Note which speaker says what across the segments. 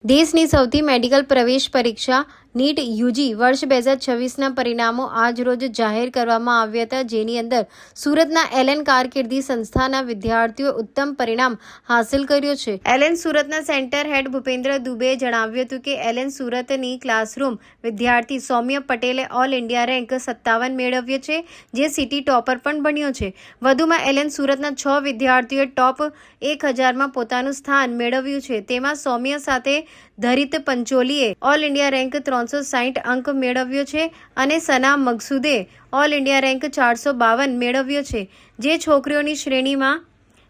Speaker 1: દેશની સૌથી મેડિકલ પ્રવેશ પરીક્ષા નીટ યુજી વર્ષ 2026ના પરિણામો આજરોજ જાહેર કરવામાં આવ્યા હતા, જેની અંદર સુરતના એલએન કારકિર્દી સંસ્થાના વિદ્યાર્થીઓએ ઉત્તમ પરિણામ હાંસલ કર્યું છે. એલએન સુરતના સેન્ટર હેડ ભૂપેન્દ્ર દુબેએ જણાવ્યું હતું કે એલએન સુરતની ક્લાસરૂમ વિદ્યાર્થી સૌમ્ય પટેલે ઓલ ઇન્ડિયા રેન્ક 57 મેળવ્યો છે, જે સિટી ટોપર પણ બન્યો છે. વધુમાં એલએન સુરતના 6 વિદ્યાર્થીઓએ ટોપ 1000માં પોતાનું સ્થાન મેળવ્યું છે. તેમાં સૌમ્ય સાથે ધરિત પંચોલીએ ઓલ ઇન્ડિયા રેન્ક 360 અંક મેળવ્યો છે અને સના મકસૂદે ઓલ ઇન્ડિયા રેન્ક 452 મેળવ્યો છે, જે છોકરીઓની શ્રેણીમાં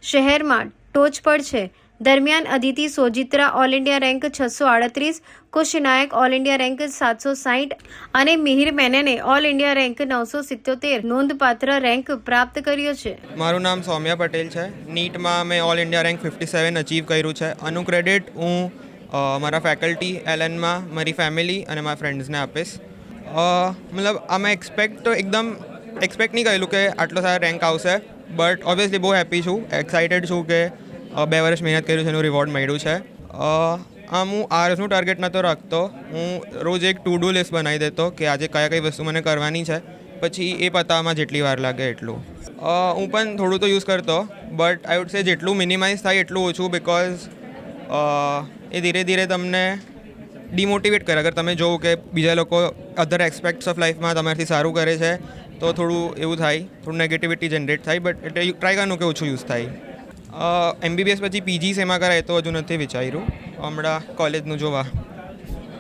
Speaker 1: શહેરમાં ટોચ પર છે. દરમિયાન Aditi Sojitra all India rank 638, કુશ નાયક ઓલ ઇન્ડિયા રેન્ક 760 અને મિહિર મેનને ઓલ ઇન્ડિયા રેન્ક 977 નોંધપાત્ર રેન્ક પ્રાપ્ત કર્યો છે.
Speaker 2: મારું નામ સૌમ્ય પટેલ છે. નીટમાં મેં ઓલ ઇન્ડિયા રેન્ક 57 અચીવ કર્યું છે. આનું ક્રેડિટ હું મારા ફેકલ્ટી એલએનમાં, મારી ફેમિલી અને મારા ફ્રેન્ડ્સને આપીશ. મતલબ આમાં એકદમ એક્સપેક્ટ નહીં કરેલું કે આટલો સારો રેન્ક આવશે, બટ ઓબ્વિયસલી બહુ હેપી છું, એક્સાઇટેડ છું કે 2 વર્ષ મહેનત કર્યું છે એનું રિવોર્ડ મળ્યું છે. આમ હું આરસનું ટાર્ગેટ નહોતો રાખતો. હું રોજ એક ટુ ડુ લિસ્ટ બનાવી દેતો કે આજે કઈ વસ્તુ મને કરવાની છે, પછી એ પતાવવામાં જેટલી વાર લાગે એટલું. હું પણ થોડું તો યુઝ કરતો, બટ આઈ વુડ સે જેટલું મિનિમાઇઝ થાય એટલું ઓછું, બિકોઝ એ ધીરે ધીરે તમને ડિમોટિવેટ કરે. અગર તમે જોવો કે બીજા લોકો અધર એસ્પેક્ટ્સ ઓફ લાઈફમાં તમારાથી સારું કરે છે તો થોડું એવું થાય, થોડું નેગેટિવિટી જનરેટ થાય, બટ એટલે ટ્રાય કરવાનું કે ઓછું યુઝ થાય. MBBS પછી PG શેમાં કરાય તો હજુ નથી વિચાર્યું, હમણાં કોલેજનું જોવા.